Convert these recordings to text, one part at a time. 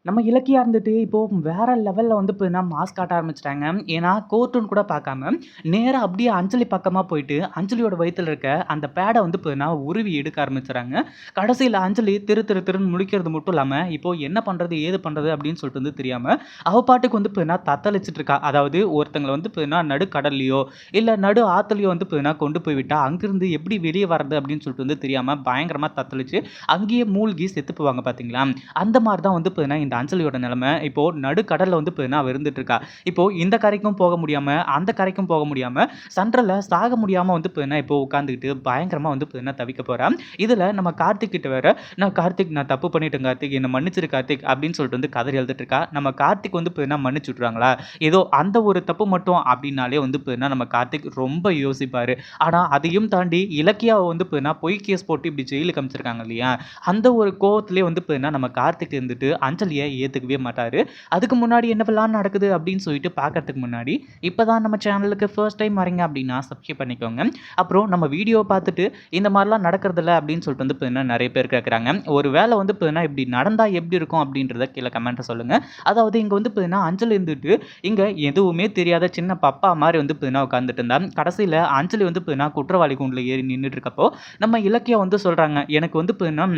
நம்ம இலக்கியா இருந்துட்டு இப்போ வேற லெவல்ல வந்து பார்த்தீங்கன்னா, மாஸ் காட்ட ஆரம்பிச்சுட்டாங்க. ஏன்னா, கோர்ட்டுன்னு கூட பார்க்காம, நேரா அப்படியே அஞ்சலி பக்கமா போயிட்டு, அஞ்சலியோட வயித்துல இருக்க அந்த பேட வந்து பார்த்தீங்கன்னா, உருவி எடுக்க ஆரம்பிச்சுறாங்க. கடைசியில அஞ்சலி திரு திரு திருன்னு முழிக்கிறது மட்டும் இல்லாம, இப்போ என்ன பண்றது? ஏது பண்றது? அப்படின்னு சொல்லிட்டு வந்து தெரியாம, அவ பாட்டுக்கு வந்து பார்த்தீங்கன்னா, தத்தளிச்சுட்டு இருக்கா. அதாவது ஒருத்தங்கள வந்து பார்த்தீங்கன்னா, நடுக்கடல்லயோ, இல்ல நடு ஆத்துலயோ வந்து பார்த்தீங்கன்னா, கொண்டு போய் விட்டா, அங்கிருந்து எப்படி வெளிய வர்றது? அப்படின்னு சொல்லிட்டு வந்து தெரியாம, பயங்கரமா தத்தளிச்சு, அங்கேயே மூழ்கி செத்து போவாங்க பார்த்தீங்களா? அந்த மாரி தான் வந்து பார்த்தீங்கன்னா, இந்த அஞ்சலியோட நிலைமை. இப்போ நடுக்கடல்ல வந்து பார்த்தீங்கன்னா, அவ இருந்துட்டு இருக்கா. இப்போ இந்த கரைக்கும் போக முடியாம, அந்த கரைக்கும் போக முடியாம, சென்ட்ரல்ல சாக முடியாம வந்து பார்த்தீங்கன்னா, இப்போ உட்காந்துக்கிட்டு பயங்கரமா வந்து பார்த்தீங்கன்னா, தவிக்க போறா. இதுல நம்ம கார்த்திக் கிட்ட வேற, நான் தப்பு பண்ணிட்டேன் கார்த்திக். என்ன மன்னிச்சிரு கார்த்திக்" அப்படின்னு சொல்லிட்டு வந்து கதறி அழுதுட்டு இருக்கா. நம்ம கார்த்திக் வந்து பார்த்தீங்கன்னா, மன்னிச்சு விட்டுருவாங்களா? ஏதோ அந்த ஒரு தப்பு மட்டும் அப்படின்னாலே வந்து பார்த்தீங்கன்னா, நம்ம கார்த்திக் ரொம்ப யோசிப்பாரு. ஆனா, அதையும் தாண்டி இலக்கியாவ வந்து பார்த்தீங்கன்னா, பொய் கேஸ் போட்டு இப்படி ஜெயிலுக்கு அனுப்பிச்சிருக்காங்க இல்லையா? அந்த ஒரு கோவத்திலேயே வந்து பார்த்தீங்கன்னா, நம்ம கார்த்திக் இருந்துட்டு அஞ்சலிய ஏத்துக்கவே மாட்டாரு. அதுக்கு முன்னாடி என்னவெல்லாம் நடக்குது அப்படின்னு சொல்லிட்டு பார்க்கறதுக்கு முன்னாடி, இப்பதான் நம்ம சேனலுக்கு ஃபர்ஸ்ட் டைம் வரீங்க அப்படின்னா சப்ஸ்கிரைப் பண்ணிக்கோங்க. அப்புறம் நம்ம வீடியோவ பார்த்துட்டு இந்த மாரிலாம் நடக்கிறதில்ல அப்படின்னு சொல்லிட்டு வந்து பார்த்தீங்கன்னா, நெறைய பேர் கேட்கறாங்க. ஒரு வேளை வந்து பார்த்தீங்கன்னா, இப்படி நடந்தா எப்படி இருக்கும் அப்படின்றத கீழ கமெண்ட்ல சொல்லுங்க. அதாவது இங்க வந்து பார்த்தீங்கன்னா, அஞ்சலி இருந்துட்டு இங்க எதுவுமே தெரியாத சின்ன பப்பா மாரி வந்து பார்த்தீங்கன்னா உட்கார்ந்துட்டு இருந்தா. கடைசியில அஞ்சலி வந்து பார்த்தீங்கன்னா, குற்றவாளி கூண்டுல ஏறி நின்னுட்டு இருக்கப்போ, நம்ம இலக்கியா வந்து சொல்றாங்க. எனக்கு வந்து பார்த்தீங்கன்னா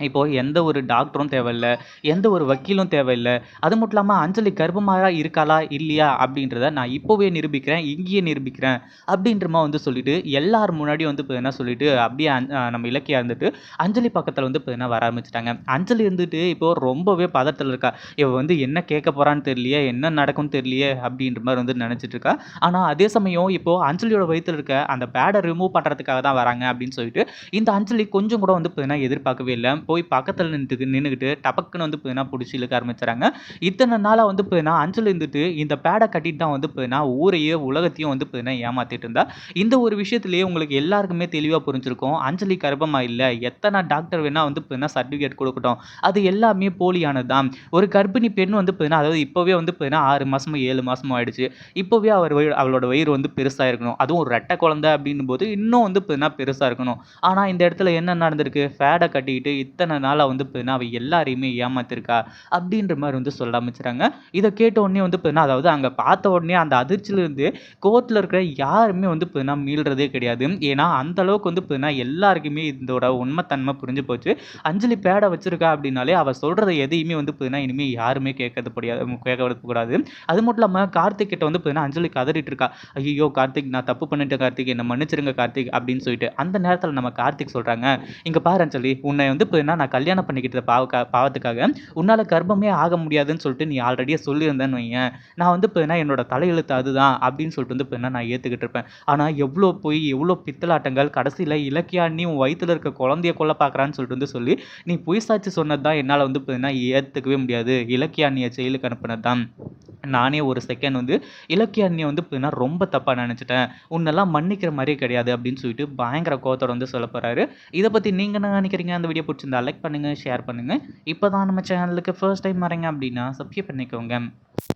இப்போ எந்த ஒரு டாக்டரும் தேவையில்ல. எந்த ஒரு வக்கீலும் தேவையில்ல. அது மட்டும் இல்லாம அஞ்சலி கர்ப்பமா இருக்காளா? இல்லையா? அப்படின்றத நான் இப்பவே நிரூபிக்கிறேன். இங்கேயே நிரூபிக்கிறேன். அப்படின்ற மாரி வந்து சொல்லிட்டு, எல்லார் முன்னாடியும் வந்து பார்த்தீங்கன்னா சொல்லிட்டு, அப்படியே நம்ம இலக்கியா இருந்துட்டு, அஞ்சலி பக்கத்துல வந்து பார்த்தீங்கன்னா வர ஆரம்பிச்சுட்டாங்க. அஞ்சலி இருந்துட்டு இப்போ ரொம்பவே பதட்டத்துல இருக்கா. இவ வந்து என்ன கேட்க போறான்னு தெரியலையே! என்ன நடக்கும்னு தெரியலையே! அப்படின்ற மாரி வந்து நெனச்சுட்டு இருக்கா. ஆனா அதே சமயம் இப்போ அஞ்சலியோட வயித்துல இருக்க அந்த பேட ரிமூவ் பண்றதுக்காக தான் வராங்க அப்படின்னு சொல்லிட்டு, இந்த அஞ்சலி கொஞ்சம் கூட வந்து பார்த்தீங்கன்னா எதிர்பார்க்கவே இல்ல. போய் பக்கத்துல நின்னுகிட்டு டபக்குன்னு வந்து பார்த்தீங்கன்னா புடிச்சு இழுக்க ஆரம்பிச்சுறாங்க. இத்தன நாளா வந்து பார்த்தீங்கன்னா அஞ்சலி இருந்துட்டு இந்த பேட கட்டிட்டு தான் வந்து பார்த்தீங்கன்னா ஊரையே, உலகத்தையும் வந்து பார்த்தீங்கன்னா ஏமாத்திட்டு இருந்தா. இந்த ஒரு விஷயத்திலேயே உங்களுக்கு எல்லாருக்குமே தெளிவா புரிஞ்சிருக்கும். அஞ்சலி கர்ப்பமா இல்ல. எத்தன டாக்டர் வேணா வந்து பார்த்தீங்கன்னா சர்டிபிகேட் குடுக்கட்டும். அது எல்லாமே போலியானது தான். ஒரு கர்ப்பிணி பெண் வந்து பார்த்தீங்கன்னா, அதாவது இப்பவே வந்து பார்த்தீங்கன்னா 6 மாசமோ, 7 மாசமோ ஆயிடுச்சு. இப்பவே அவளோட வயிறு வந்து பெருசா இருக்கணும். அதுவும் ஒரு ரெட்டை குழந்தை அப்படின்னும்போது இன்னும் வந்து பார்த்தீங்கன்னா பெருசா இருக்கணும். ஆனா இந்த இடத்துல என்ன நடந்திருக்கு? ஃபேட கட்டிக்கிட்டு இத்தன நாளா வந்து பார்த்தீங்கன்னா, அவ எல்லாரையுமே ஏமாத்திருக்கா. அப்படின்ற மாரி வந்து சொல்ல ஆரம்பிச்சுட்டாங்க. இத கேட்ட உடனே வந்து பார்த்தீங்கன்னா, அதாவது அங்க பார்த்த உடனே அந்த அதிர்ச்சியிலிருந்து கோர்ட்ல இருக்கிற யாருமே வந்து பார்த்தீங்கன்னா மீள்றதே கிடையாது. ஏன்னா, அந்த அளவுக்கு வந்து பார்த்தீங்கன்னா, எல்லாருக்குமே இதோட உண்மை தன்மை புரிஞ்சு போச்சு. அஞ்சலி பேட வச்சிருக்கா அப்படின்னாலே, அவ சொல்றத எதையுமே வந்து பார்த்தீங்கன்னா, இனிமே யாருமே கேட்கறது கூடாது. அது மட்டும் இல்லாம கார்த்திக் கிட்ட வந்து பார்த்தீங்கன்னா, அஞ்சலி கதறிட்டு இருக்கா. "ஐய்யயோ! கார்த்திக் நான் தப்பு பண்ணிட்டேன் கார்த்திக். என்ன மன்னிச்சிடுங்க கார்த்திக்" அப்படின்னு சொல்லிட்டு. அந்த நேரத்தில நம்ம கார்த்திக் சொல்றாங்க, "இங்க பாரு அஞ்சலி, உன்னை வந்து இப்ப நான் கல்யாணம் பண்ணிக்கிட்ட பாவத்துக்காக உன்னால கர்ப்பமே ஆக முடியாதுன்னு சொல்லிட்டு நீ ஆல்ரெடியே சொல்லியிருந்தேன்னு வையேன், நான் வந்து இப்ப என்னோட தலையெழுத்து அதுதான் அப்படின்னு சொல்லிட்டு வந்து இப்ப நான் ஏத்துக்கிட்டு இருப்பேன். ஆனா எவ்ளோ பொய், எவ்ளோ பித்தலாட்டங்கள், கடைசியில இலக்கியா நீ உன் வயித்துல இருக்க குழந்தைய கொல்ல பார்க்குறான்னு சொல்லிட்டு வந்து சொல்லி, நீ பொய் சாட்சி சொன்னது தான் என்னால வந்து இப்ப ஏத்துக்கவே முடியாது. இலக்கியா அண்ணிய ஜெயிலுக்கு அனுப்புனது தான். நானே ஒரு செகண்ட் வந்து இலக்கிய அண்ணிய வந்து இப்ப ரொம்ப தப்பா நெனச்சுட்டேன். உன்னெல்லாம் மன்னிக்கிற மாரியே கிடையாது அப்படின்னு சொல்லிட்டு பயங்கர கோவத்தோட வந்து சொல்லப் போறாரு. இத பத்தி நீங்க என்ன நெனைக்கிறீங்க? அந்த வீடியோ புடிச்சிருந்தா லைக் பண்ணுங்க, ஷேர் பண்ணுங்க. இப்ப தான் நம்ம சேனலுக்கு ஃபர்ஸ்ட் டைம் வரீங்க அப்படின்னா சப்ஸ்கிரைப் பண்ணிக்கோங்க.